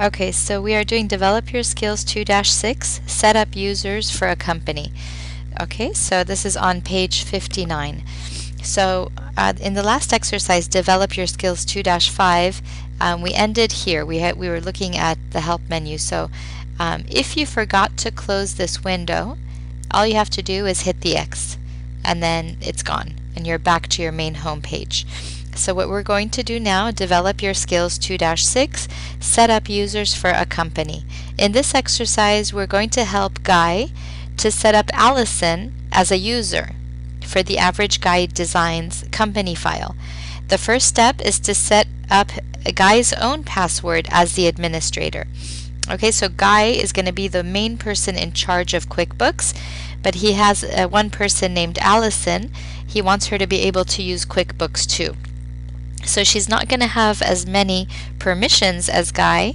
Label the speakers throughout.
Speaker 1: Okay, so we are doing Develop Your Skills 2-6, Set Up Users for a Company. Okay, so this is on page 59. So in the last exercise, Develop Your Skills 2-5, we ended here. We were looking at the help menu. So if you forgot to close this window, all you have to do is hit the X, and then it's gone, and you're back to your main home page. So what we're going to do now, Develop Your Skills 2-6, Set Up Users for a Company. In this exercise, we're going to help Guy to set up Allison as a user for the Average Guy Designs company file. The first step is to set up Guy's own password as the administrator. Okay, so Guy is going to be the main person in charge of QuickBooks, but he has one person named Allison. He wants her to be able to use QuickBooks too. So she's not going to have as many permissions as Guy,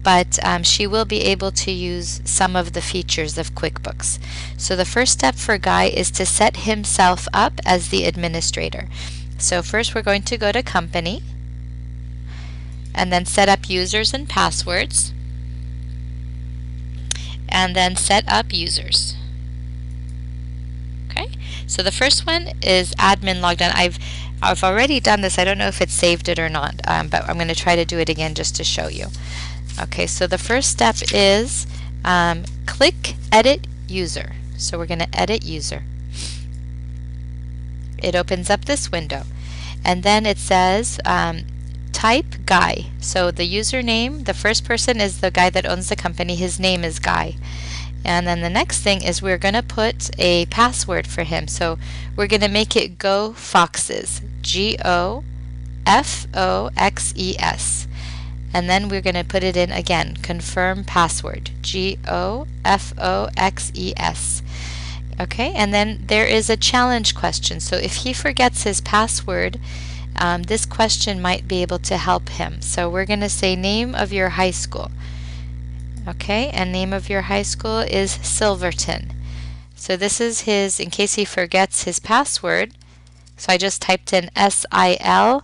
Speaker 1: but she will be able to use some of the features of QuickBooks. So the first step for Guy is to set himself up as the administrator. So first we're going to go to Company, and then Set Up Users and Passwords, and then Set Up Users. Okay, so the first one is Admin Logged On. I've already done this. I don't know if it saved it or not, but I'm going to try to do it again just to show you. Okay, so the first step is click Edit User. So we're going to edit user. It opens up this window, and then it says type Guy. So the username, the first person is the guy that owns the company. His name is Guy. And then the next thing is we're going to put a password for him. So we're going to make it Go Foxes, GOFOXES. And then we're going to put it in again, confirm password, GOFOXES. Okay, and then there is a challenge question. So if he forgets his password, this question might be able to help him. So we're going to say name of your high school. Okay, and name of your high school is Silverton. So this is his, in case he forgets his password. So I just typed in SILVERTON,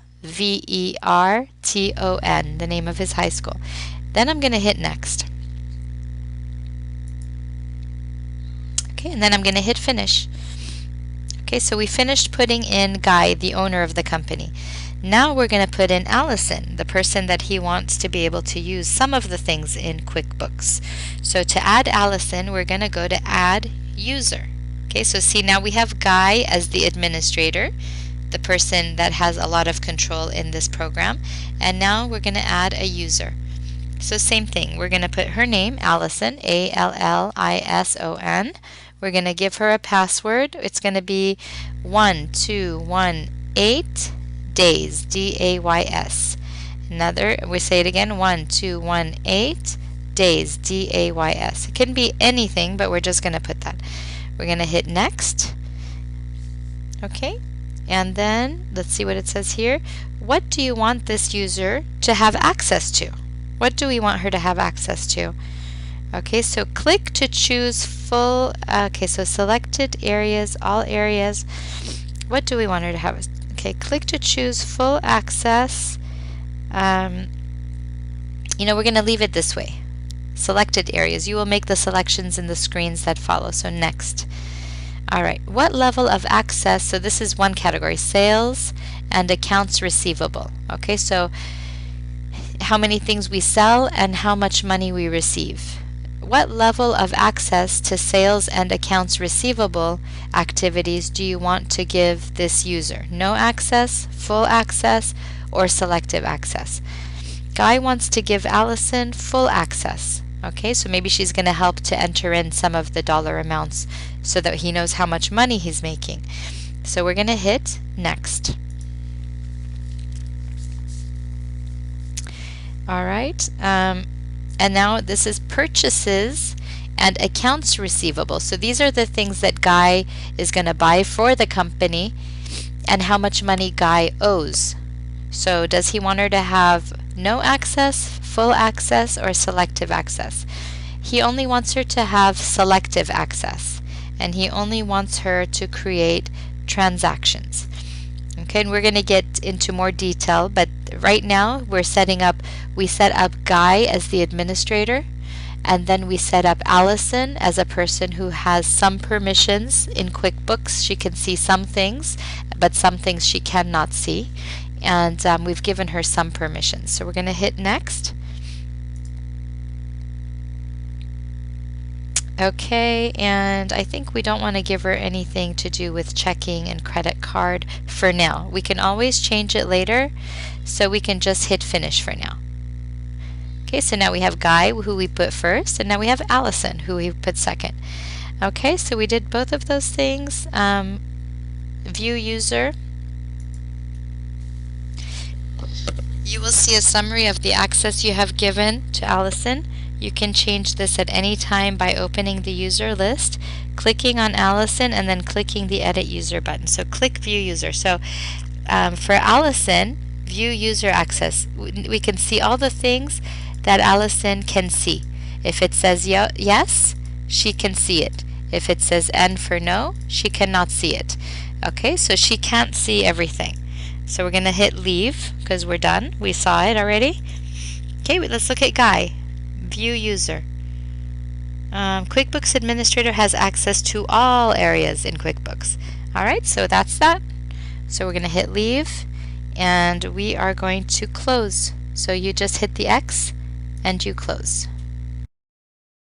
Speaker 1: the name of his high school. Then I'm going to hit next. Okay, and then I'm going to hit finish. Okay, so we finished putting in Guy, the owner of the company. Now we're going to put in Allison, the person that he wants to be able to use some of the things in QuickBooks. So to add Allison, we're going to go to Add User. Okay, so see, now we have Guy as the administrator, the person that has a lot of control in this program, and now we're going to add a user. So same thing, we're going to put her name, Allison, ALLISON. We're going to give her a password. It's going to be 1218 days, DAYS. Another, we say it again, 1218 days, DAYS. It can be anything, but we're just going to put that. We're going to hit next. Okay, and then let's see what it says here. What do you want this user to have access to? What do we want her to have access to? Okay, so click to choose full, okay, so selected areas, all areas. What do we want her to have? Okay, click to choose full access. We're going to leave it this way. Selected areas. You will make the selections in the screens that follow. So next. All right, what level of access? So this is one category, sales and accounts receivable. Okay, so how many things we sell and how much money we receive. What level of access to sales and accounts receivable activities do you want to give this user? No access, full access, or selective access? Guy wants to give Allison full access. Okay, so maybe she's going to help to enter in some of the dollar amounts so that he knows how much money he's making. So we're going to hit next. All right. And now this is purchases and accounts receivable. So these are the things that Guy is going to buy for the company and how much money Guy owes. So does he want her to have no access, full access, or selective access? He only wants her to have selective access, and he only wants her to create transactions. Okay, and we're going to get into more detail, but right now we set up Guy as the administrator, and then we set up Allison as a person who has some permissions in QuickBooks. She can see some things, but some things she cannot see, and we've given her some permissions. So we're going to hit next. Okay, and I think we don't want to give her anything to do with checking and credit card for now. We can always change it later, so we can just hit finish for now. Okay, so now we have Guy, who we put first, and now we have Allison, who we put second. Okay, so we did both of those things. View user. You will see a summary of the access you have given to Allison. You can change this at any time by opening the user list, clicking on Allison, and then clicking the Edit User button. So click View User. So for Allison, View User Access, we can see all the things that Allison can see. If it says yes, she can see it. If it says N for no, she cannot see it. Okay, so she can't see everything. So we're going to hit Leave because we're done. We saw it already. Okay, let's look at Guy. View User. QuickBooks Administrator has access to all areas in QuickBooks. Alright, so that's that. So we're going to hit Leave, and we are going to close. So you just hit the X and you close.